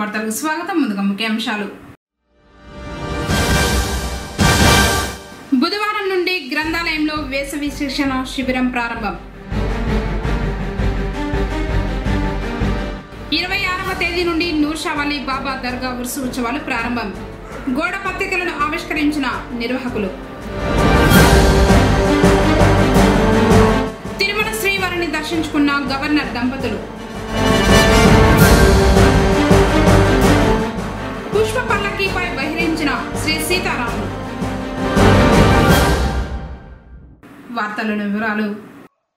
వార్తలకు స్వాగతం. ముందుగా ముఖ్యాంశాలు. బుధవారం నుండి గ్రంథాలయంలో వేసవి శిక్షణ శిబిరం ప్రారంభం. 26వ తేదీ నుండి నూర్షావలి బాబా దర్గా ఉర్సు ఉత్సవాలు ప్రారంభం. గోడ పత్రికలను ఆవిష్కరించిన నిర్వాహకులు. తిరుమల శ్రీవారిని దర్శించుకున్న గవర్నర్ దంపతులు. పుష్ప పల్లకీపై బహిరించిన శ్రీ సీతారాములు. వార్తలను వివరాలు.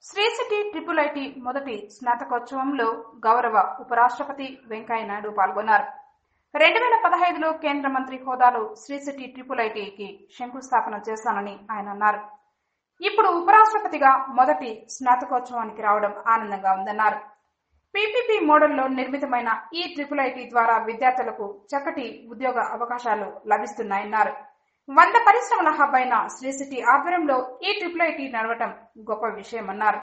శ్రీ సిటీ IIIT మొదటి స్నాతకోత్సవంలో గౌరవ ఉపరాష్ట్రపతి వెంకయ్య నాయుడు పాల్గొన్నారు. 2015లో కేంద్ర మంత్రి హోదాలో శ్రీ సిటీ IIITకి శంకుస్థాపన చేశానని ఆయన అన్నారు. ఇప్పుడు ఉపరాష్ట్రపతిగా మొదటి స్నాతకోత్సవానికి రావడం ఆనందంగా ఉందన్నారు. PPP మోడల్లో నిర్మితమైన ఈ IIIT ద్వారా విద్యార్థులకు చక్కటి ఉద్యోగ అవకాశాలు లభిస్తున్నాయన్నారు. 100 పరిశ్రమల హబ్ అయిన శ్రీ సిటీ ఆధ్వర్యంలో ఈ IIIT నడవటం గొప్ప విషయమన్నారు.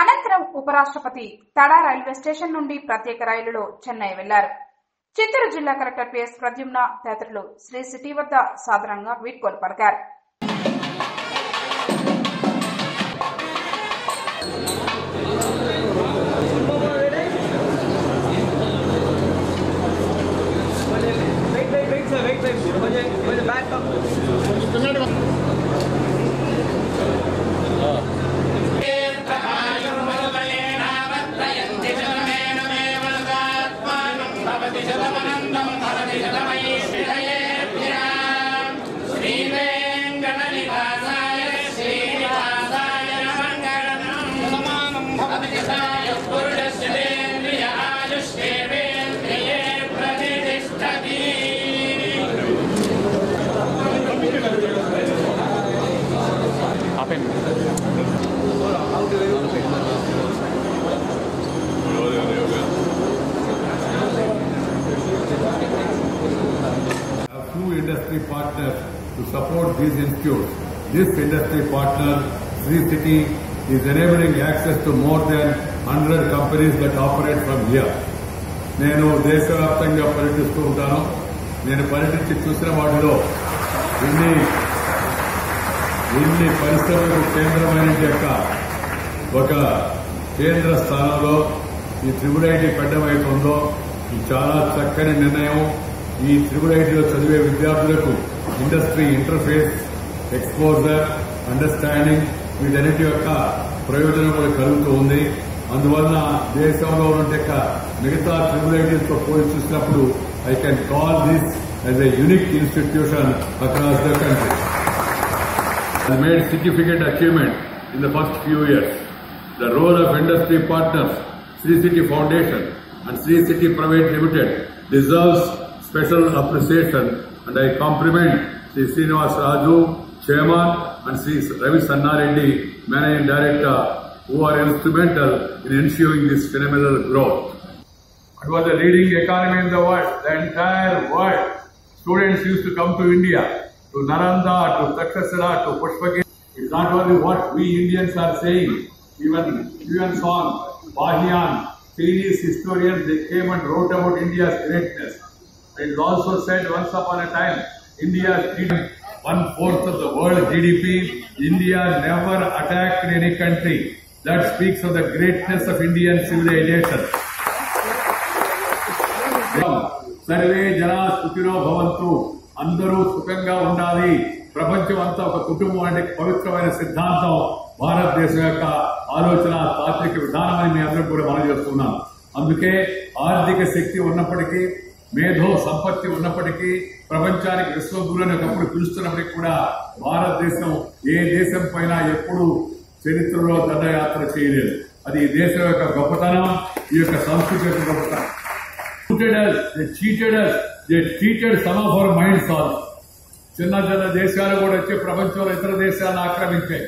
అనంతరం ఉపరాష్ట్రపతి తడా రైల్వే స్టేషన్ నుండి ప్రత్యేక రైలులో చెన్నై వెళ్లారు. చిత్తూరు జిల్లా కలెక్టర్ PS ప్రద్యుమ్న తదితరులు శ్రీ సిటీ వద్ద సాధారణంగా వీడ్కోలు పలికారు. Industry partners to support these institutes. This industry partner, Sri City, is enabling access to more than 100 companies that operate from here. నేను దేశవ్యాప్తంగా పర్యటిస్తూ ఉంటాను. నేను పర్యటించి చూసిన వాటిలో ఇన్ని పరిశ్రమలకు కేంద్రమైన ఒక కేంద్ర స్థానంలో ఈ IIIT పెట్టడమవుతుందో ఇది చాలా చక్కని నిర్ణయం. ఈ IIITలో చదివే విద్యార్థులకు ఇండస్ట్రీ ఇంటర్ఫేస్, ఎక్స్పోజర్, అండర్స్టాండింగ్ వీటన్నిటి యొక్క ప్రయోజనం కూడా కలుగుతూ ఉంది. అందువలన దేశంలో ఉన్న మిగతా IIITలతో పోలి చూసినప్పుడు I can call this as a unique institution across the country. Has made significant achievement in the first few years. The role of industry partners, Sri City Foundation and Sri City Private Limited deserves special appreciation, and I compliment Sri Srinivas Raju, Chairman, and Sri Ravi Sannareddy, Managing Director, who are instrumental in ensuring this phenomenal growth. It was a leading economy in the world, the entire world. Students used to come to India, to Nalanda, to Takshashila, to Pushpagiri. It's not only what we Indians are saying, even Yuan Song, Bahian, Chinese historians, they came and wrote about India's greatness. It is also said once upon a time, India is 1/4 of the world GDP. India never attacked any country. That speaks of the greatness of Indian civilization. Sarve jana sukhino bhavantu. అందరూ సుఖంగా ఉండాలి. ప్రపంచం అంతా ఒక కుటుంబం అంటే పవిత్రమైన సిద్ధాంతం భారతదేశం యొక్క ఆలోచన తాత్విక విధానం అని మీ అందరూ కూడా మనం చేస్తున్నాం. అందుకే ఆర్థిక శక్తి ఉన్నప్పటికీ, మేధో సంపత్తి ఉన్నప్పటికీ, ప్రపంచానికి విశ్వగురుని ఒకప్పుడు పిలుస్తున్నప్పటికీ కూడా భారతదేశం ఏ దేశం పైన ఎప్పుడు చరిత్రలో దండయాత్ర చేయలేదు. అది ఈ దేశం యొక్క గొప్పతనం, ఈ యొక్క సంస్కృతి యొక్క గొప్పతనం. They cheated some of our minds also. చిన్న చిన్న దేశాలు కూడా వచ్చి ప్రపంచంలో ఇతర దేశాలను ఆక్రమించాయి,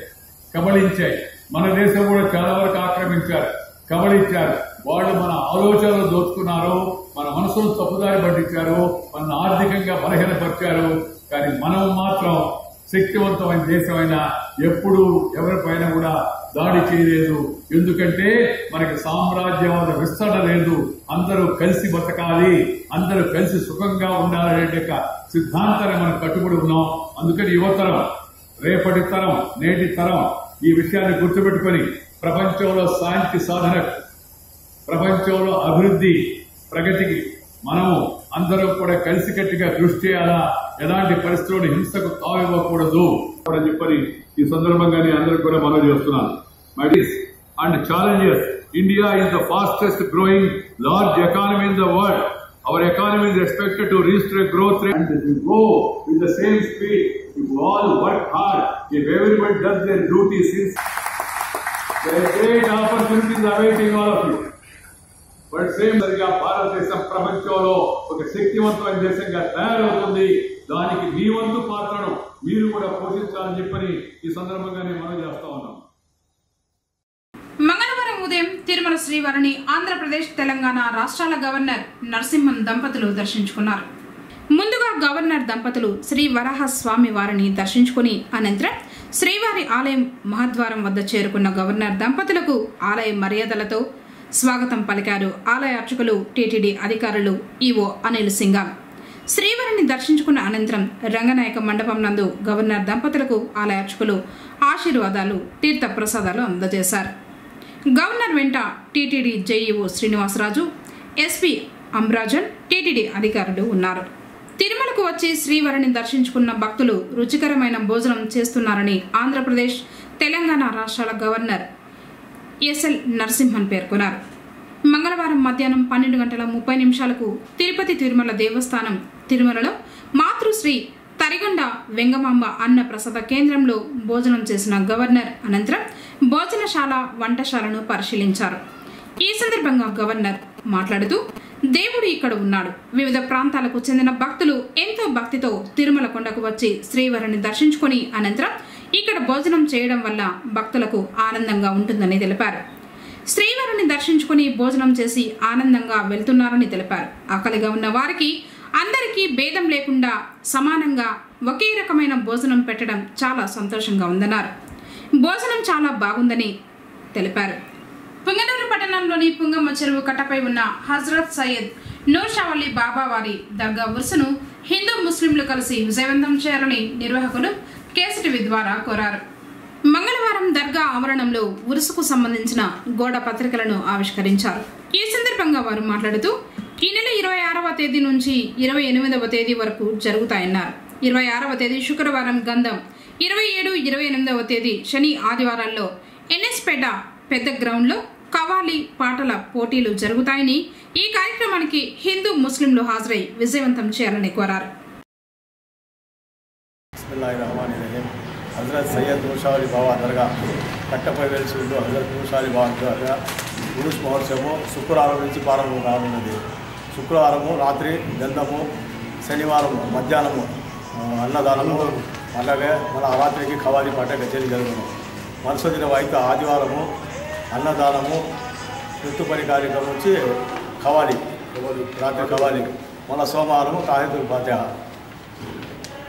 కబళించాయి. మన దేశం కూడా చాలా వరకు ఆక్రమించారు, కబళించారు. వాళ్ళు మన ఆలోచనలు దోచుకున్నారు, మన మనసును తప్పుదారి పట్టించారు, మన ఆర్థికంగా బలహీనపరిచారు. కానీ మనం మాత్రం శక్తివంతమైన దేశమైనా ఎప్పుడు ఎవరిపైన కూడా దాడి చేయలేదు. ఎందుకంటే మనకి సామ్రాజ్యవాద విస్తరణ లేదు. అందరూ కలిసి బతకాలి, అందరూ కలిసి సుఖంగా ఉండాలనే సిద్ధాంతాన్ని మనం కట్టుబడి ఉన్నాం. అందుకని యువతరం, రేపటి తరం, నేటి తరం ఈ విషయాన్ని గుర్తుపెట్టుకుని ప్రపంచంలో శాంతి సాధన, ప్రపంచంలో అభివృద్ధి, ప్రగతికి మనము అందరూ కూడా కలిసికట్టుగా కృషి చేయాలా. ఎలాంటి పరిస్థితుల్లో హింసకు తావివ్వకూడదు అని చెప్పని ఈ సందర్భంగానే అందరికీ కూడా మనం చేస్తున్నాను. మైడిస్ and challenges. India is the fastest growing large economy in the world. Our economy is expected to reach a growth rate, and if we go with the same speed, if we all work hard, if everyone does their duty, since there are great opportunities awaiting all of you. But same గా భారతదేశం ప్రపంచంలో ఒక శక్తివంతమైన దేశంగా తయారవుతుంది. దానికి మీ వంతు పాత్రను మీరు కూడా పోషించాలని చెప్పని ఈ సందర్భంగానే మనం చేస్తా ఉన్నాం. మంగళవారం ఉదయం తిరుమల శ్రీవారిని ఆంధ్రప్రదేశ్, తెలంగాణ రాష్ట్రాల గవర్నర్ నరసింహన్ దంపతులు దర్శించుకున్నారు. ముందుగా గవర్నర్ దంపతులు శ్రీ వరాహస్వామి వారిని దర్శించుకుని అనంతరం శ్రీవారి ఆలయం మహద్వారం వద్ద చేరుకున్న గవర్నర్ దంపతులకు ఆలయ మర్యాదలతో స్వాగతం పలికారు. ఆలయ అర్చకులు, టీటీడీ అధికారులు, ఈవో అనిల్ సింగాల్. శ్రీవారిని దర్శించుకున్న అనంతరం రంగనాయక మండపం నందు గవర్నర్ దంపతులకు ఆలయ అర్చకులు ఆశీర్వాదాలు, తీర్థ ప్రసాదాలు అందజేశారు. గవర్నర్ వెంట టీటీడీ జేఈఓ శ్రీనివాసరాజు, ఎస్పీ అమ్రాజన్, టీటీడీ అధికారులు ఉన్నారు. తిరుమలకు వచ్చి శ్రీవారిని దర్శించుకున్న భక్తులు రుచికరమైన భోజనం చేస్తున్నారని ఆంధ్రప్రదేశ్, తెలంగాణ రాష్ట్రాల గవర్నర్ ఎస్ఎల్ నరసింహన్ పేర్కొన్నారు. మంగళవారం మధ్యాహ్నం 12:30 తిరుపతి తిరుమల దేవస్థానం తిరుమలలో మాతృశ్రీ తరిగొండ వెంగమాంబ అన్న ప్రసాద కేంద్రంలో భోజనం చేసిన గవర్నర్ అనంతరం భోజనశాల, వంటశాలను పరిశీలించారు. ఈ సందర్భంగా గవర్నర్ మాట్లాడుతూ, దేవుడు ఇక్కడ ఉన్నాడు. వివిధ ప్రాంతాలకు చెందిన భక్తులు ఎంతో భక్తితో తిరుమల కొండకు వచ్చి శ్రీవారిని దర్శించుకుని అనంతరం ఇక్కడ భోజనం చేయడం వల్ల భక్తులకు ఆనందంగా ఉంటుందని తెలిపారు. శ్రీవారిని దర్శించుకుని భోజనం చేసి ఆనందంగా వెళ్తున్నారని తెలిపారు. ఆకలిగా ఉన్న వారికి అందరికీ భేదం లేకుండా సమానంగా ఒకే రకమైన భోజనం పెట్టడం చాలా సంతోషంగా ఉందన్నారు. భోజనం చాలా బాగుందని తెలిపారు. పుంగనూరు పట్టణంలోని పుంగమ్మ చెరువు కట్టపై ఉన్న హజరత్ సయ్యద్ నూర్ షా వలీ బాబా వారి దర్గా ఉరుసును హిందూ ముస్లింలు కలిసి విజయవంతం చేయాలని నిర్వాహకులు కేసీటీవీ ద్వారా కోరారు. మంగళవారం దర్గా ఆవరణంలో ఉరుసుకు సంబంధించిన గోడ పత్రికలను ఆవిష్కరించారు. ఈ సందర్భంగా వారు మాట్లాడుతూ, ఈ నెల 26వ తేదీ నుంచి 28వ తేదీ వరకు జరుగుతాయన్నారు. 26వ తేదీ శుక్రవారం గంధం, 27, 28వ తేదీ శని, ఆదివారాల్లో ఎన్ఎస్పేట పెద్ద గ్రౌండ్లో కవాలి పాటల పోటీలు జరుగుతాయని, ఈ కార్యక్రమానికి హిందూ ముస్లింలు హాజరై విజయవంతం చేయాలని కోరారు. हज़रत सैयद नूर शाह वली बाबा दरगाह कट्टपై వెలిసి ఉండు हज़रत नूर शाह वली बाबा दरगाह ఉరుస్ మహోత్సవం శుక్రవారం నుంచి ప్రారంభం కానున్నది. శుక్రవారము రాత్రి గంధము, శనివారం మధ్యాహ్నము అన్నదానము, అలాగే మన రాత్రికి ఖవాలి పాట కచేరీ జరుగును. మరుసటి దినం అయితే ఆదివారము అన్నదానము, ఋతుపరి కార్యక్రమం వచ్చి ఖవాలి రాత్రి ఖవాలి, మన సోమవారము తాహిదుల్ ఫాతిహా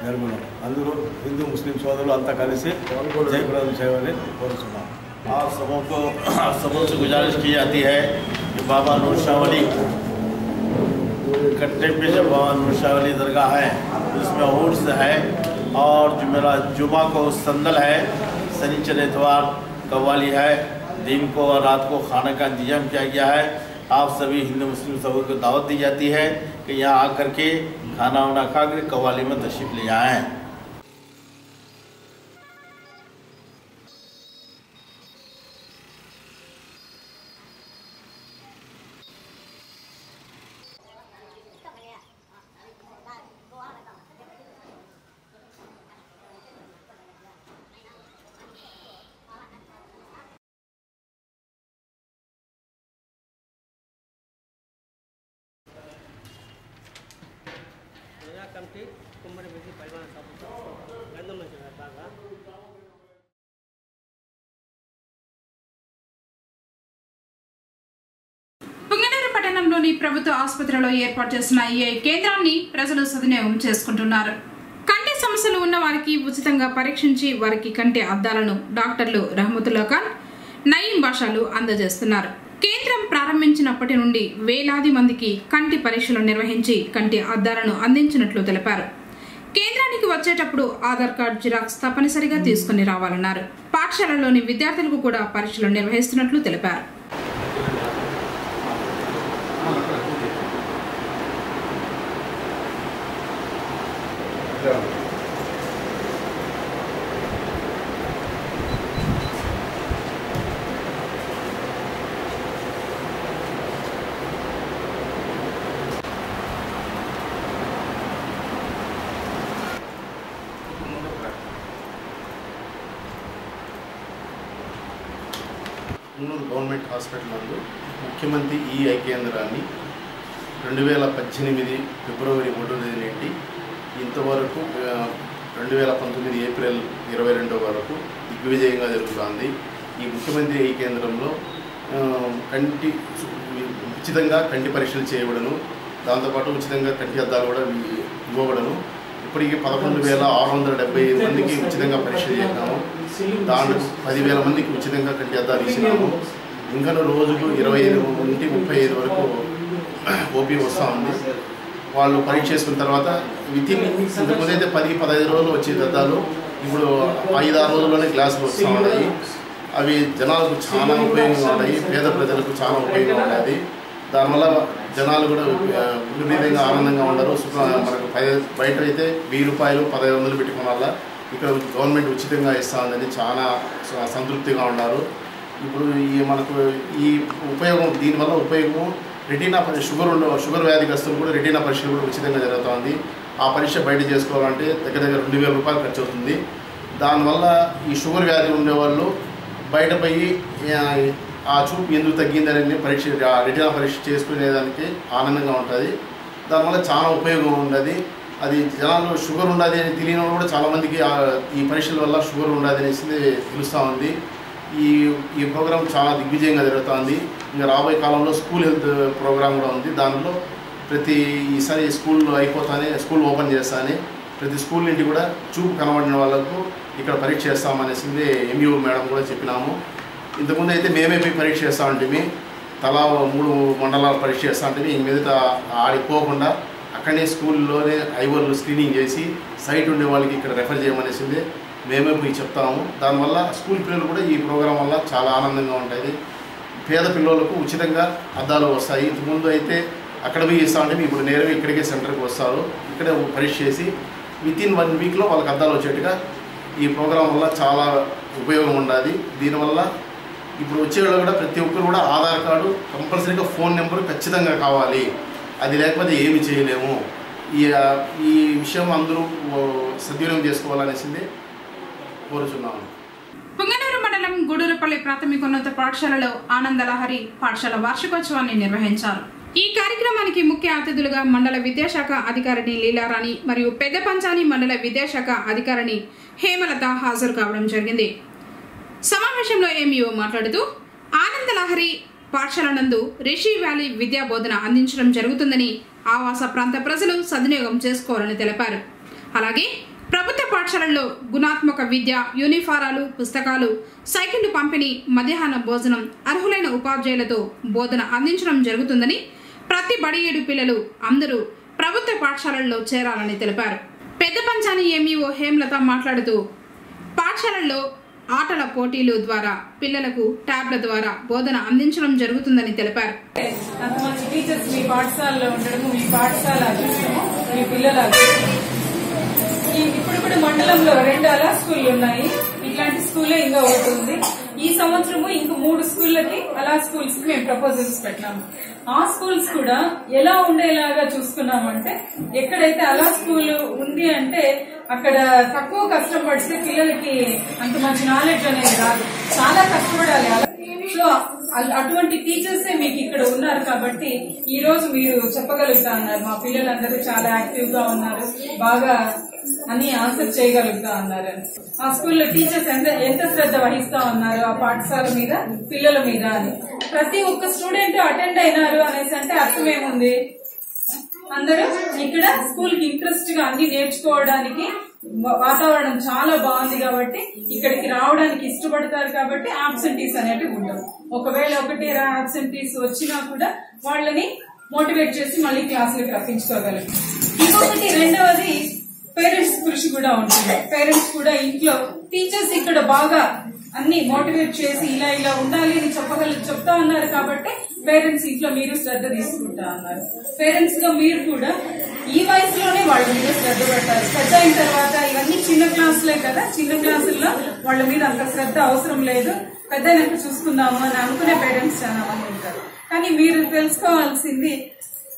జరుగును. అందరూ హిందూ ముస్లిం సోదరులు అంతా కలిసి జయప్రదం చేయాలని కోరుతున్నాం. आप सबों से गुजारिश की जाती है कि बाबा नूर शाह वली कट्टे पे जब बाबा नूर शाह वली दरगाह है जिसमें उर्स है और जो मेरा जुमा को संदल है, शनिचर इतवार कव्वाली है, दिन को और रात को खाने का इंतजाम किया गया है. आप सभी हिंदू मुस्लिम सबों को दावत दी जाती है कि यहाँ आकर के खाना वाना खा कर कव्वाली में तशरीफ ले आएँ. కమిటీ కుమ్మరి విధి పరిమాణ సభకు గంధం బాగా పుంగనూరు పట్టణంలోని ప్రభుత్వ ఆసుపత్రిలో ఏర్పాటు చేసిన ఈ కేంద్రాన్ని ప్రజలు సద్వినియోగం చేసుకుంటున్నారు. కంటి సమస్య సమస్యలు ఉన్న వారికి ఉచితంగా పరీక్షించి వారికి కంటి అద్దాలను డాక్టర్లు రహమతుల్లా ఖాన్, నయీం బాషాలు అందజేస్తున్నారు. కేంద్రం ప్రారంభించినప్పటి నుండి వేలాది మందికి కంటి పరీక్షలు నిర్వహించి కంటి అద్దాలను అందించినట్లు తెలిపారు. కేంద్రానికి వచ్చేటప్పుడు ఆధార్ కార్డు జిరాక్స్ తప్పనిసరిగా తీసుకుని రావాలన్నారు. పాఠశాలలోని విద్యార్థులకు కూడా పరీక్షలు నిర్వహిస్తున్నట్లు తెలిపారు. మున్నూరు గవర్నమెంట్ హాస్పిటల్ నందు ముఖ్యమంత్రి ఈ ఐ కేంద్రాన్ని 2018 ఫిబ్రవరి 3వ తేదీ నుండి ఇంతవరకు 2019 ఏప్రిల్ 22 వరకు దిగ్విజయంగా జరుగుతుంది. ఈ ముఖ్యమంత్రి ఈ కేంద్రంలో ఉచితంగా కంటి పరీక్షలు చేయబడను, దాంతోపాటు ఉచితంగా కంటి అద్దాలు కూడా ఇవ్వబడను. ఇప్పటికీ 11,675 మందికి ఉచితంగా పరీక్షలు చేసినాము. దాంట్లో 10,000 మందికి ఉచితంగా కంటి అద్దాలు ఇచ్చినాము. ఇంకా రోజుకు 25 నుండి 35 వరకు ఓపీ వస్తూ ఉంది. వాళ్ళు పరీక్ష చేసుకున్న తర్వాత ఇంతకుముందైతే 10-15 రోజులు వచ్చే అద్దాలు ఇప్పుడు 5-6 రోజుల్లోనే గ్లాసులు వస్తూ ఉన్నాయి. అవి జనాలకు చాలా ఉపయోగంగా ఉన్నాయి, పేద ప్రజలకు చాలా ఉపయోగంగా ఉన్నది. దానివల్ల జనాలు కూడా విపరీతంగా ఆనందంగా ఉండరు. మనకు బయట అయితే 1000 రూపాయలు 1500 పెట్టుకోవాల, ఇక్కడ గవర్నమెంట్ ఉచితంగా ఇస్తుందని చాలా సంతృప్తిగా ఉన్నారు. ఇప్పుడు మనకు ఈ ఉపయోగం, దీనివల్ల ఉపయోగము రెటీనా షుగర్ వ్యాధిగ్రస్తులు కూడా రెటీనా పరీక్షలు కూడా ఉచితంగా జరుగుతుంది. ఆ పరీక్ష బయట చేసుకోవాలంటే దగ్గర 2,000 రూపాయలు ఖర్చు అవుతుంది. దానివల్ల ఈ షుగర్ వ్యాధి ఉండేవాళ్ళు బయట పోయి ఆ చూపు ఎందుకు తగ్గిందని రెటీనా పరీక్ష చేసుకునేదానికి ఆనందంగా ఉంటుంది. దానివల్ల చాలా ఉపయోగం ఉన్నది. అది జనాలు షుగర్ ఉన్నది అని తెలియని కూడా చాలామందికి ఈ పరీక్షల వల్ల షుగర్ ఉన్నది అనేసి తెలుస్తూ ఉంది. ఈ ప్రోగ్రాం చాలా దిగ్విజయంగా జరుగుతుంది. ఇంకా రాబోయే కాలంలో స్కూల్ హెల్త్ ప్రోగ్రాం కూడా ఉంది. దానిలో ఈసారి స్కూల్ అయిపోతానే స్కూల్ ఓపెన్ చేస్తానే ప్రతి స్కూల్ నుండి కూడా చూపు కనబడిన వాళ్ళకు ఇక్కడ పరీక్ష చేస్తామనేసి ఎంఈఓ మేడం కూడా చెప్పినాము. ఇంతకుముందు అయితే మేమే పోయి పరీక్ష చేస్తూ ఉంటే తలా 3 మండలాలు పరీక్ష చేస్తూ ఉంటే ఇంక మీదట ఆడిపోకుండా అక్కడనే స్కూల్లోనే ఐవర్లు స్క్రీనింగ్ చేసి సైట్ ఉండే వాళ్ళకి ఇక్కడ రెఫర్ చేయమనేసింది మేమే పోయి చెప్తాము. దానివల్ల స్కూల్ పిల్లలు కూడా ఈ ప్రోగ్రాం వల్ల చాలా ఆనందంగా ఉంటుంది. పేద పిల్లలకు ఉచితంగా అద్దాలు వస్తాయి. ఇంతకుముందు అయితే అక్కడ పోయి ఇస్తా ఉంటే ఇప్పుడు నేరుగా ఇక్కడికే సెంటర్కి వస్తారు. ఇక్కడే పరీక్ష చేసి వితిన్ 1 వీక్లో వాళ్ళకి అద్దాలు వచ్చేట్టుగా ఈ ప్రోగ్రాం వల్ల చాలా ఉపయోగం ఉన్నది. దీనివల్ల ఇప్పుడు వచ్చేవాళ్ళు కూడా ప్రతి ఒక్కరు కూడా ఆధార్ కార్డు కంపల్సరీగా ఫోన్ నెంబర్ ఖచ్చితంగా కావాలి. అది లేకపోతే ఏమి చేయలేము. ఈ విషయం అందరూ సద్వినియోగం చేసుకోవాలనేసింది కోరుచున్నాము. పుంగనూరు మండలం గూడూరుపల్లి ప్రాథమికోన్నత పాఠశాలలో ఆనందలహరి పాఠశాల వార్షికోత్సవాన్ని నిర్వహించారు. ఈ కార్యక్రమానికి ముఖ్య అతిథులుగా మండల విద్యాశాఖ అధికారిని లీలారాణి మరియు పెద్ద పంచాని మండల విద్యాశాఖ అధికారిని హేమలత హాజరు కావడం జరిగింది. సమావేశంలో ఎంఈఓ మాట్లాడుతూ ఆనందలహరి పాఠశాల నందు రిషి వ్యాలీ విద్యా బోధన అందించడం జరుగుతుందని ఆవాస ప్రాంత ప్రజలు సద్వినియోగం చేసుకోవాలని తెలిపారు. అలాగే ప్రభుత్వ పాఠశాలల్లో గుణాత్మక విద్య, యూనిఫారాలు, పుస్తకాలు, సైకిళ్లు పంపిణీ, మధ్యాహ్న భోజనం అర్హులైన ఉపాధ్యాయులతో బోధన అందించడం జరుగుతుందని, ప్రతి బడియేడు పిల్లలు అందరూ ప్రభుత్వ పాఠశాలల్లో చేరాలని తెలిపారు. పెద్ద పంచాని ఎంఈఓ హేమలత మాట్లాడుతూ పాఠశాలల్లో ఆటల పోటీలు ద్వారా పిల్లలకు ట్యాబ్ల ద్వారా బోధన అందించడం జరుగుతుందని తెలిపారు. మంచి టీచర్స్ మీ పాఠశాలలో ఉండడము, మీ పాఠశాల అదృష్టము, మీ పిల్లల ఇప్పుడు మండలంలో 2 అలా స్కూళ్ళు ఉన్నాయి. ఇట్లాంటి స్కూలే ఇంకా ఒకటి ఉంది. ఈ సంవత్సరము ఇంక 3 స్కూళ్ళకి అలా స్కూల్స్ కి మేము ప్రపోజల్స్ పెట్టినాము. ఆ స్కూల్స్ కూడా ఎలా ఉండేలాగా చూసుకున్నామంటే, ఎక్కడైతే అలా స్కూల్ ఉంది అంటే అక్కడ తక్కువ కష్టపడితే పిల్లలకి అంత మంచి నాలెడ్జ్ అనేది రాదు, చాలా కష్టపడాలి. సో అటువంటి టీచర్సే మీకు ఇక్కడ ఉన్నారు కాబట్టి ఈ రోజు మీరు చెప్పగలుగుతా ఉన్నారు. మా పిల్లలందరూ చాలా యాక్టివ్ గా ఉన్నారు, బాగా అన్ని ఆన్సర్ చేయగలుగుతా ఉన్నారు. ఆ స్కూల్లో టీచర్స్ ఎంత శ్రద్ధ వహిస్తా ఉన్నారు ఆ పాఠశాల మీద, పిల్లల మీద అని. ప్రతి ఒక్క స్టూడెంట్ అటెండ్ అయినారు అనేసి అంటే అర్థం ఏముంది, అందరూ ఇక్కడ స్కూల్ కి ఇంట్రెస్ట్ గా అన్ని నేర్చుకోవడానికి వాతావరణం చాలా బాగుంది కాబట్టి ఇక్కడికి రావడానికి ఇష్టపడతారు కాబట్టి ఆబ్సెంటీస్ అనేటివి ఉండవు. ఒకవేళ ఒకటి ఆబ్సెంటీస్ వచ్చినా కూడా వాళ్ళని మోటివేట్ చేసి మళ్ళీ క్లాసులకు రప్పించుకోగలం. ఇంకొకటి రెండవది పేరెంట్స్ కృషి కూడా ఉంటుంది. పేరెంట్స్ కూడా ఇంట్లో టీచర్స్ ఇక్కడ బాగా అన్ని మోటివేట్ చేసి ఇలా ఇలా ఉండాలి అని చెప్తా ఉన్నారు కాబట్టి పేరెంట్స్ ఇంట్లో మీరు శ్రద్ధ తీసుకుంటా ఉన్నారు. పేరెంట్స్ గా మీరు కూడా ఈ వయసులోనే వాళ్ళ మీద శ్రద్ధ పెట్టాలి. పెద్ద అయిన తర్వాత ఇవన్నీ చిన్న క్లాసులే కదా, చిన్న క్లాసుల్లో వాళ్ళ మీద అంత శ్రద్ధ అవసరం లేదు, పెద్ద అయినాక చూసుకుందాము అని అనుకునే పేరెంట్స్ చాలా మంది ఉంటారు. కానీ మీరు తెలుసుకోవాల్సింది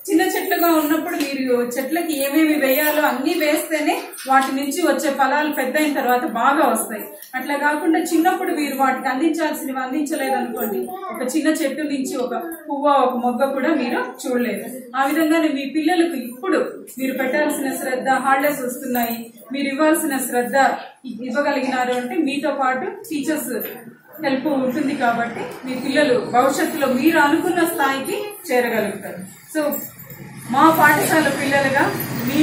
చిన్న చెట్లుగా ఉన్నప్పుడు మీరు చెట్లకి ఏమేమి వేయాలో అన్ని వేస్తేనే వాటి నుంచి వచ్చే ఫలాలు పెద్ద అయిన తర్వాత బాగా వస్తాయి. అట్లా కాకుండా చిన్నప్పుడు మీరు వాటికి అందించాల్సినవి అందించలేదనుకోండి, ఒక చిన్న చెట్టు నుంచి ఒక పువ్వ ఒక మొగ్గ కూడా మీరు చూడలేదు. ఆ విధంగానే మీ పిల్లలకు ఇప్పుడు మీరు పెట్టాల్సిన శ్రద్ధ, హాలిడేస్ వస్తున్నాయి, మీరు ఇవ్వాల్సిన శ్రద్ధ ఇవ్వగలిగినారు అంటే మీతో పాటు టీచర్స్ హెల్ప్ ఉంటుంది కాబట్టి మీ పిల్లలు భవిష్యత్తులో మీరు అనుకున్న స్థాయికి చేరగలుగుతారు. సో మా పాఠశాల పిల్లలుగా మీ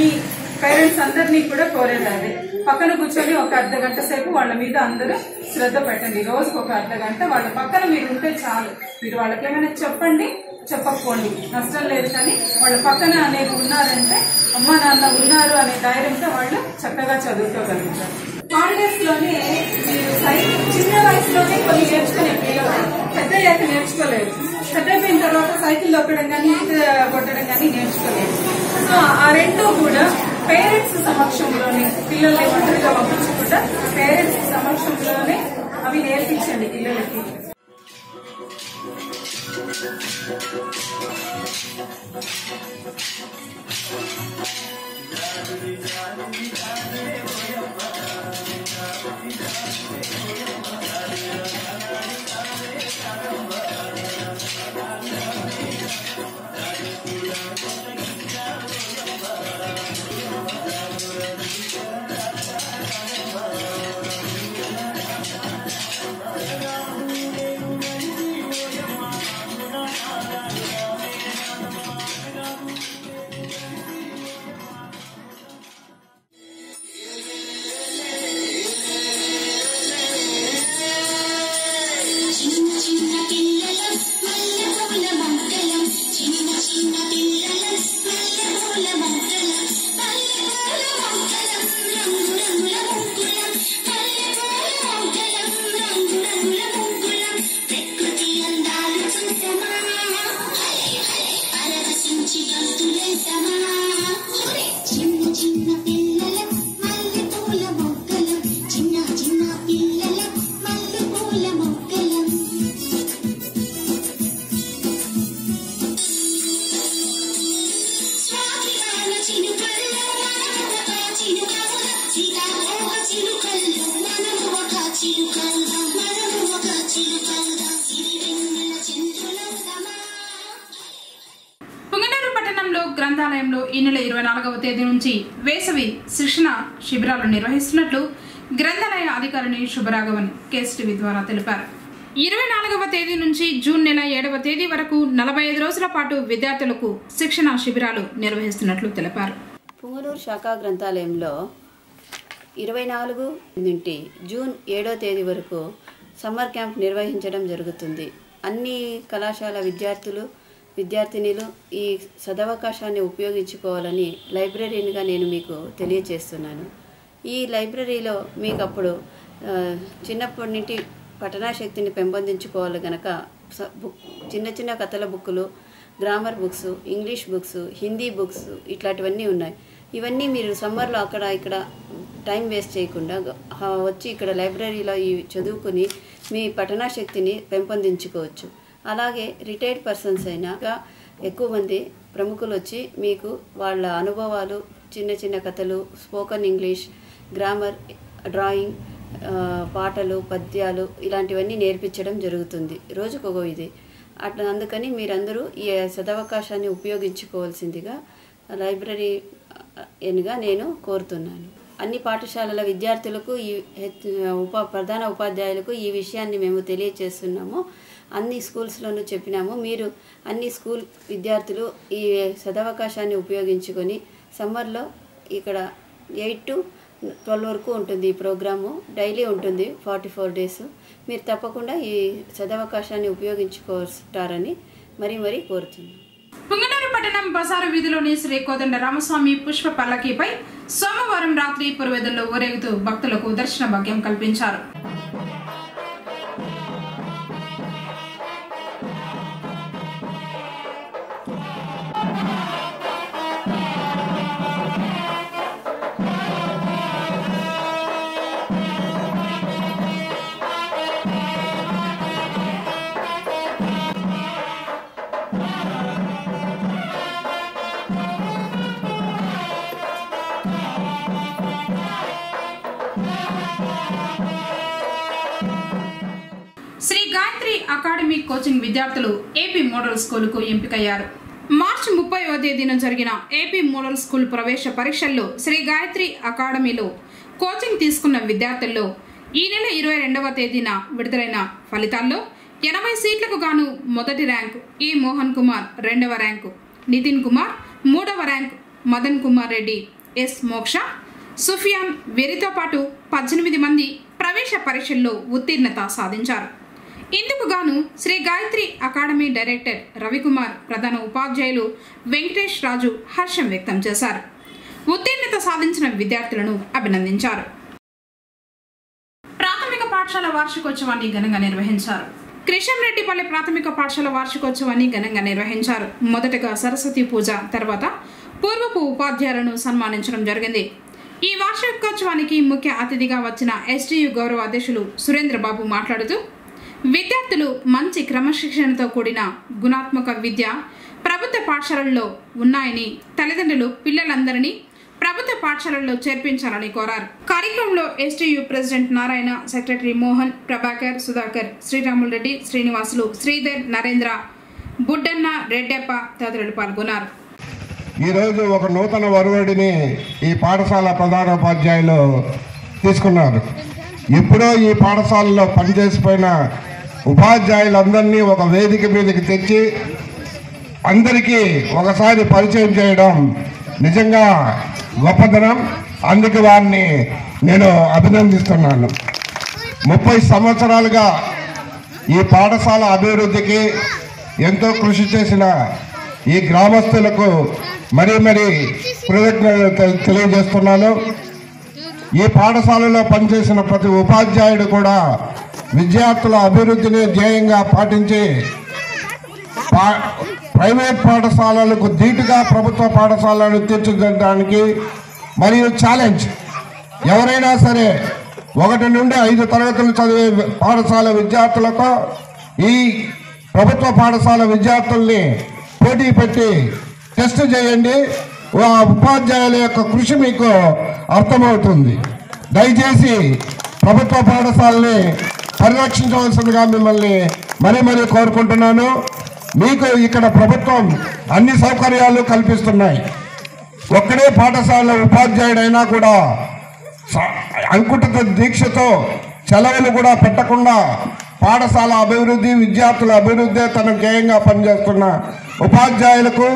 పేరెంట్స్ అందరినీ కూడా కోరేది పక్కన కూర్చొని ఒక అర్ధ గంట సేపు వాళ్ళ మీద అందరూ శ్రద్ధ పెట్టండి. రోజుకు ఒక అర్ధ గంట వాళ్ళ పక్కన మీరు ఉంటే చాలు. మీరు వాళ్ళకి ఏమైనా చెప్పండి, చెప్పకపోండి, నష్టం లేదు. కానీ వాళ్ళ పక్కన అనేది ఉన్నారంటే అమ్మ నాన్న ఉన్నారు అనే ధైర్యంతో వాళ్ళు చక్కగా చదువుకోగలుగుతారు. హాలిడేస్ లోనే మీరు చిన్న వయసులోనే కొన్ని నేర్చుకునే పిల్లలు పెద్ద అయ్యాక నేర్చుకోలేదు. పెద్ద అయిపోయిన తర్వాత సైకిల్ తొక్కడం కానీ ఈత కొట్టడం కానీ నేర్చుకోలేదు. సో ఆ రెండు కూడా పేరెంట్స్ సమక్షంలోనే, పిల్లల్ని ఒంటరిగా పంపించకుండా పేరెంట్స్ సమక్షంలోనే అవి నేర్పించండి పిల్లలకి. గ్రంథాలయంలో ఈ నెల 24వ తేదీ నుంచి వేసవి శిక్షణ శిబిరాలు నిర్వహిస్తున్నట్లు గ్రంథాలయ అధికారిని శుభరాఘవన్ కేఎస్టీవీ ద్వారా తెలిపారు. 24వ తేదీ నుంచి జూన్ నెల 7వ తేదీ వరకు 45 రోజుల పాటు విద్యార్థులకు శిక్షణ శిబిరాలు నిర్వహిస్తున్నట్లు తెలిపారు. పుంగనూరు శాఖా గ్రంథాలయంలో 24 నుండి జూన్ 7వ తేదీ వరకు సమ్మర్ క్యాంప్ నిర్వహించడం జరుగుతుంది. అన్ని కళాశాల విద్యార్థినులు ఈ సదవకాశాన్ని ఉపయోగించుకోవాలని లైబ్రరీనిగా నేను మీకు తెలియజేస్తున్నాను. ఈ లైబ్రరీలో మీకు అప్పుడు చిన్నప్పటి నుండి పఠనాశక్తిని పెంపొందించుకోవాలి కనుక చిన్న చిన్న కథల బుక్కులు, grammar books, English books, Hindi books ఇట్లాంటివన్నీ ఉన్నాయి. ఇవన్నీ మీరు సమ్మర్లో అక్కడ ఇక్కడ టైం వేస్ట్ చేయకుండా వచ్చి ఇక్కడ లైబ్రరీలో ఇవి చదువుకుని మీ పఠనాశక్తిని పెంపొందించుకోవచ్చు. అలాగే రిటైర్డ్ పర్సన్స్ అయినా ఎక్కువ మంది ప్రముఖులు వచ్చి మీకు వాళ్ళ అనుభవాలు, చిన్న చిన్న కథలు, స్పోకన్ ఇంగ్లీష్, గ్రామర్, డ్రాయింగ్, పాటలు, పద్యాలు ఇలాంటివన్నీ నేర్పించడం జరుగుతుంది. రోజుకొక ఇది అట్లా. అందుకని మీరందరూ ఈ సదవకాశాన్ని ఉపయోగించుకోవాల్సిందిగా లైబ్రరీగా నేను కోరుతున్నాను. అన్ని పాఠశాలల విద్యార్థులకు ప్రధాన ఉపాధ్యాయులకు ఈ విషయాన్ని మేము తెలియజేస్తున్నాము. అన్ని స్కూల్స్లోనూ చెప్పినాము. మీరు అన్ని స్కూల్ విద్యార్థులు ఈ సదవకాశాన్ని ఉపయోగించుకొని సమ్మర్లో ఇక్కడ 8 to 12 వరకు ఉంటుంది ఈ ప్రోగ్రాము. డైలీ ఉంటుంది 44 డేస్. మీరు తప్పకుండా ఈ సదవకాశాన్ని ఉపయోగించుకుంటారని మరీ కోరుతున్నాను. పుంగనూరు పట్టణం బజారు వీధిలోని శ్రీ కోదండ రామస్వామి పుష్ప పల్లకీపై సోమవారం రాత్రి పురవేదుల్లో ఊరేగుతూ భక్తులకు దర్శన భాగ్యం కల్పించారు. శ్రీ గాయత్రి అకాడమీ కోచింగ్ విద్యార్థులు ఏపీ మోడల్ స్కూలుకు ఎంపికయ్యారు. మార్చి 30వ తేదీన జరిగిన ఏపీ మోడల్ స్కూల్ ప్రవేశ పరీక్షల్లో శ్రీ గాయత్రి అకాడమీలో కోచింగ్ తీసుకున్న విద్యార్థుల్లో ఈ నెల 22వ తేదీన విడుదలైన ఫలితాల్లో 80 సీట్లకు గాను మొదటి ర్యాంకు ఈ మోహన్ కుమార్, 2వ ర్యాంకు నితిన్ కుమార్, 3వ ర్యాంకు మదన్ కుమార్ రెడ్డి, ఎస్ మోక్ష, సుఫియాన్ వీరితో పాటు 18 మంది ప్రవేశ పరీక్షల్లో ఉత్తీర్ణత సాధించారు. ఇందుకు గాను శ్రీ గాయత్రి అకాడమీ డైరెక్టర్ రవికుమార్, ప్రధాన ఉపాధ్యాయులు వెంకటేష్ రాజు హర్షం వ్యక్తం చేశారు. ఉత్తీర్ణత సాధించిన విద్యార్థులను అభినందించారు. ప్రాథమిక పాఠశాల వార్షికోత్సవాన్ని ఘనంగా నిర్వహించారు. కృష్ణంరెడ్డిపల్లి ప్రాథమిక పాఠశాల వార్షికోత్సవాన్ని ఘనంగా నిర్వహించారు. మొదటగా సరస్వతి పూజ, తర్వాత పూర్వపు ఉపాధ్యాయులను సన్మానించడం జరిగింది. ఈ వార్షికోత్సవానికి ముఖ్య అతిథిగా వచ్చిన ఎస్టీయు గౌరవ అధ్యక్షులు సురేంద్రబాబు మాట్లాడుతూ, విద్యార్థులు మంచి క్రమశిక్షణతో కూడిన గుణాత్మక విద్య ప్రభుత్వ పాఠశాలల్లో ఉన్నాయని, తల్లిదండ్రులు పిల్లలందరినీ ప్రభుత్వ పాఠశాలల్లో చేర్పించాలని కోరారు. కార్యక్రమంలో STU president Narayana, secretary Mohan, Prabhakar, Sudhakar, Sriramulu Reddy, Srinivasulu, Sridhar, Narendra, Buddanna, Reddappa తదితరులు పాల్గొన్నారు. ఈరోజు ఒక నూతన వరువడిని ఈ పాఠశాల ప్రధానోపాధ్యాయులు తీసుకున్నారు. ఎప్పుడో ఈ పాఠశాలలో పనిచేసిపోయిన ఉపాధ్యాయులందరినీ ఒక వేదిక మీదకి తెచ్చి అందరికీ ఒకసారి పరిచయం చేయడం నిజంగా గొప్పదనం. అందుకు వారిని నేను అభినందిస్తున్నాను. 30 సంవత్సరాలుగా ఈ పాఠశాల అభివృద్ధికి ఎంతో కృషి చేసిన ఈ గ్రామస్తులకు మరీ కృతజ్ఞతలు తెలియజేస్తున్నాను. ఈ పాఠశాలలో పనిచేసిన ప్రతి ఉపాధ్యాయుడు కూడా విద్యార్థుల అభివృద్ధిని ధ్యేయంగా పాటించి ప్రైవేట్ పాఠశాలలకు ధీటుగా ప్రభుత్వ పాఠశాలను తీర్చిదిద్దడానికి మరియు ఛాలెంజ్ ఎవరైనా సరే 1 నుండి 5 తరగతులు చదివే పాఠశాల విద్యార్థులతో ఈ ప్రభుత్వ పాఠశాల విద్యార్థుల్ని పోటీ పెట్టి టెస్ట్ చేయండి. ఆ ఉపాధ్యాయుల యొక్క కృషి మీకు అర్థమవుతుంది. దయచేసి ప్రభుత్వ పాఠశాలని పరిరక్షించవలసిందిగా మిమ్మల్ని మరీ కోరుకుంటున్నాను. మీకు ఇక్కడ ప్రభుత్వం అన్ని సౌకర్యాలు కల్పిస్తున్నాయి. ఒక్కడే పాఠశాల ఉపాధ్యాయుడైనా కూడా అంకుటిత దీక్షతో సెలవులు కూడా పెట్టకుండా పాఠశాల అభివృద్ధి, విద్యార్థుల అభివృద్ధి తన ధ్యేయంగా పనిచేస్తున్న ఉపాధ్యాయులకు,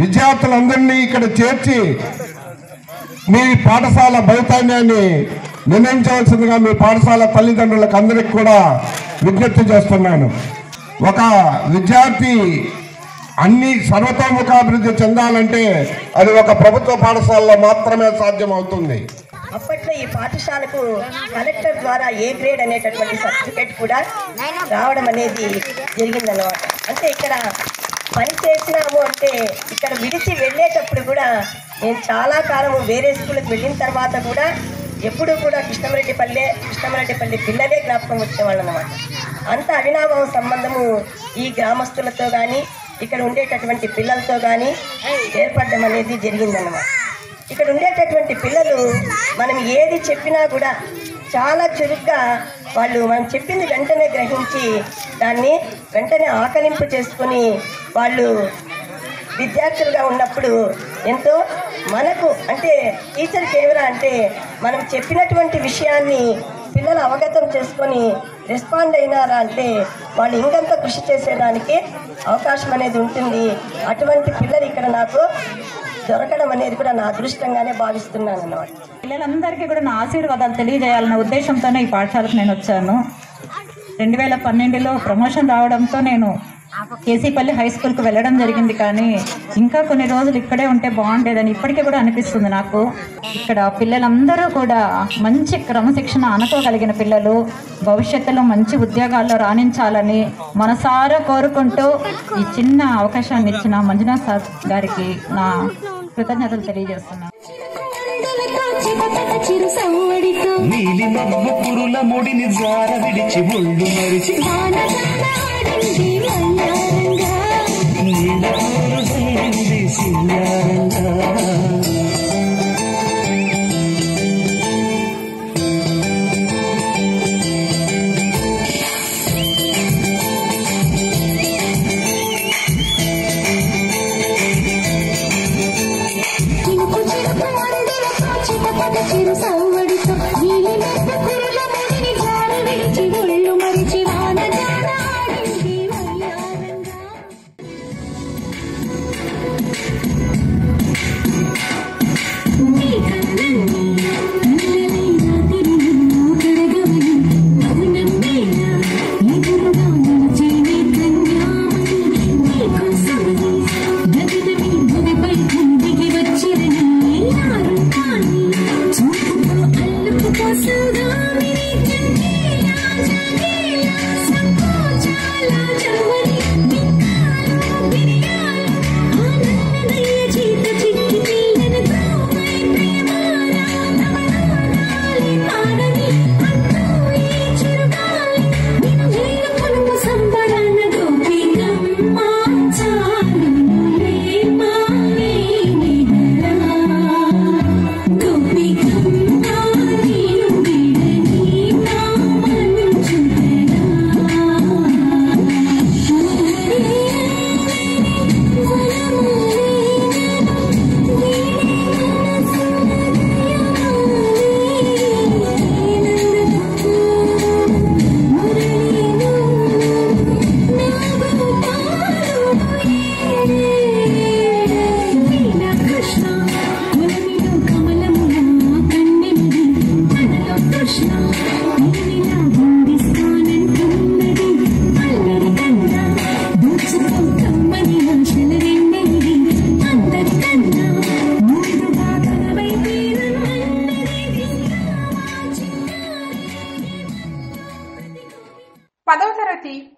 విద్యార్థులందరినీ ఇక్కడ చేర్చి మీ పాఠశాల భవితవ్యాన్ని నిర్ణయించవలసిందిగా మీ పాఠశాల తల్లిదండ్రులకు అందరికీ కూడా విజ్ఞప్తి చేస్తున్నాను. ఒక విద్యార్థి అన్ని సర్వతోముఖాభివృద్ధి చెందాలంటే అది ఒక ప్రభుత్వ పాఠశాలలో మాత్రమే సాధ్యమవుతుంది. అప్పట్లో ఈ పాఠశాలకు కలెక్టర్ ద్వారా ఏ గ్రేడ్ అనేటటువంటి సర్టిఫికేట్ కూడా రావడం అనేది జరిగిందన్నమాట. అంటే ఇక్కడ పని చేసినాము అంటే ఇక్కడ విడిచి వెళ్ళేటప్పుడు కూడా నేను చాలా కాలము వేరే స్కూల్కి వెళ్ళిన తర్వాత కూడా ఎప్పుడూ కూడా కృష్ణమరెడ్డిపల్లి పిల్లలే జ్ఞాపకం వచ్చేవాళ్ళు అన్నమాట. అంత అవినాభావ సంబంధము ఈ గ్రామస్తులతో కానీ ఇక్కడ ఉండేటటువంటి పిల్లలతో కానీ ఏర్పడడం అనేది జరిగిందన్నమాట. ఇక్కడ ఉండేటటువంటి పిల్లలు మనం ఏది చెప్పినా కూడా చాలా చురుగ్గా వాళ్ళు మనం చెప్పింది వెంటనే గ్రహించి దాన్ని వెంటనే ఆకలింపు చేసుకొని వాళ్ళు విద్యార్థులుగా ఉన్నప్పుడు ఎంతో మనకు అంటే టీచర్కి ఏమిరా అంటే మనం చెప్పినటువంటి విషయాన్ని పిల్లలు అవగతం చేసుకొని రెస్పాండ్ అయినారా అంటే వాళ్ళు ఇంకంత కృషి చేసేదానికి అవకాశం అనేది ఉంటుంది. అటువంటి పిల్లలు ఇక్కడ నాకు దొరకడం అనేది కూడా నా అదృష్టంగానే భావిస్తున్నాను అన్నమాట. పిల్లలందరికీ కూడా నా ఆశీర్వాదాలు తెలియజేయాలన్న ఉద్దేశంతోనే ఈ పాఠశాలకు నేను వచ్చాను. 2012లో ప్రమోషన్ రావడంతో నేను కేసీపల్లి హై స్కూల్కి వెళ్ళడం జరిగింది. కానీ ఇంకా కొన్ని రోజులు ఇక్కడే ఉంటే బాగుండేదని ఇప్పటికీ కూడా అనిపిస్తుంది నాకు. ఇక్కడ పిల్లలందరూ కూడా మంచి క్రమశిక్షణ అనుకోగలిగిన పిల్లలు, భవిష్యత్తులో మంచి ఉద్యోగాల్లో రాణించాలని మనసారా కోరుకుంటూ ఈ చిన్న అవకాశాన్ని ఇచ్చిన మంజునాథ్ సార్ గారికి నా కృతజ్ఞతలు తెలియజేస్తున్నాను. నీలి మబ్బు పురుల ముడిని జార విడిచి ఒళ్ళు మరిచి నీళ్ళ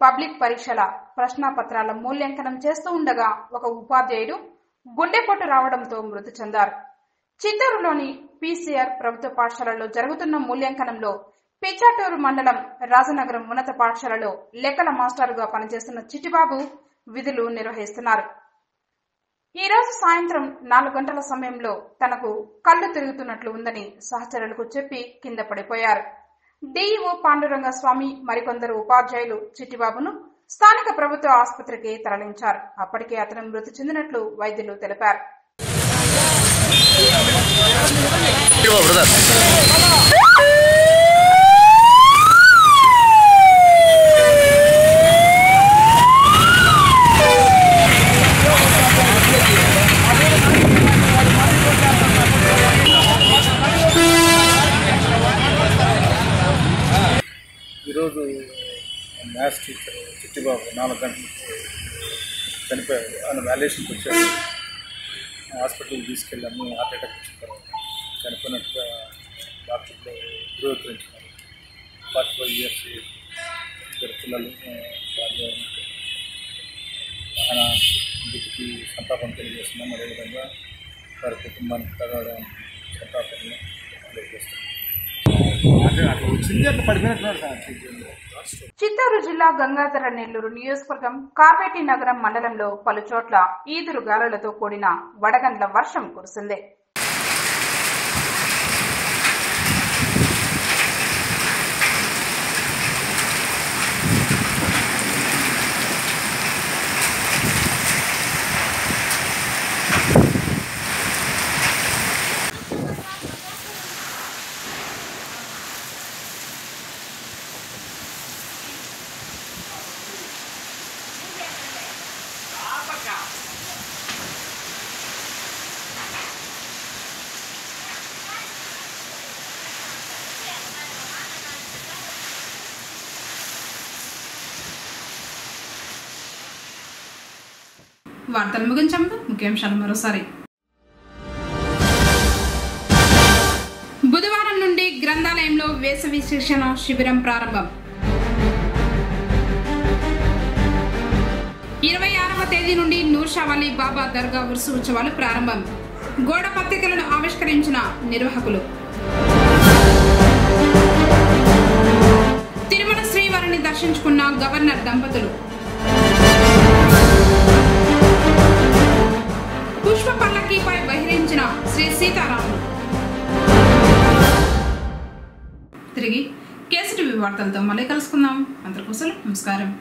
పబ్లిక్ పరీక్షల ప్రశ్నాపత్రాల మూల్యాంకనం చేస్తూ ఉండగా ఒక ఉపాధ్యాయుడు గుండెపోటు రావడంతో మృతి చెందారు. చిత్తూరులోని పీసీఆర్ ప్రభుత్వ పాఠశాలలో జరుగుతున్న మూల్యాంకనంలో పిచ్చాటూరు మండలం రాజనగరం ఉన్నత పాఠశాలలో లెక్కల మాస్టరుగా పనిచేస్తున్న చిట్టిబాబు విధులు నిర్వహిస్తున్నారు. ఈ రోజు సాయంత్రం 4 గంటల సమయంలో తనకు కళ్ళు తిరుగుతున్నట్లు ఉందని సహచరులకు చెప్పి కింద పడిపోయారు. డీఈఓ పాండురంగ స్వామి మరికొందరు ఉపాధ్యాయులు చిట్టిబాబును స్థానిక ప్రభుత్వ ఆసుపత్రికి తరలించారు. అప్పటికే అతను మృతి చెందినట్లు వైద్యులు తెలిపారు. ఈరోజు మ్యాథ్స్ టీచర్ చిట్టిబాబు 4 గంటలకు చనిపోయారు. ఆయన వ్యాల్యుయేషన్కి వచ్చారు. హాస్పిటల్కి తీసుకెళ్ళాము. హార్ట్ అటాక్ వచ్చిన తర్వాత చనిపోయినట్టుగా డాక్టర్లు ధృవీకరించారు. 45 years 2 పిల్లలు భార్య. ఆయన ఇంటికి సంతాపం తెలియజేస్తున్నాం. అదేవిధంగా వారి కుటుంబానికి కలవడం సంతాపాన్ని తెలియజేస్తున్నాం. చిత్తూరు జిల్లా గంగాధర నెల్లూరు నియోజకవర్గం కార్వేటి నగరం మండలంలో పలు చోట్ల ఈదురు గాలులతో కూడిన వడగండ్ల వర్షం కురిసింది. వార్తలు ముగించే ముందు ముఖ్యాంశాలు మరోసారి. బుధవారం నుండి గ్రంథాలయంలో వేసవి శిక్షణ శిబిరం ప్రారంభం. 26వ తేదీ నుండి నూర్షావలి బాబా దర్గా ఉర్సు ఉత్సవాలు ప్రారంభం. గోడ పత్రికలను ఆవిష్కరించిన నిర్వాహకులు. తిరుమల శ్రీవారిని దర్శించుకున్న గవర్నర్ దంపతులు. పుష్ప పల్లకీపై బహిరించిన శ్రీ సీతారాములు. తిరిగి కేసీటీవీ వార్తలతో మళ్ళీ కలుసుకుందాం. అందరికీ నమస్కారం.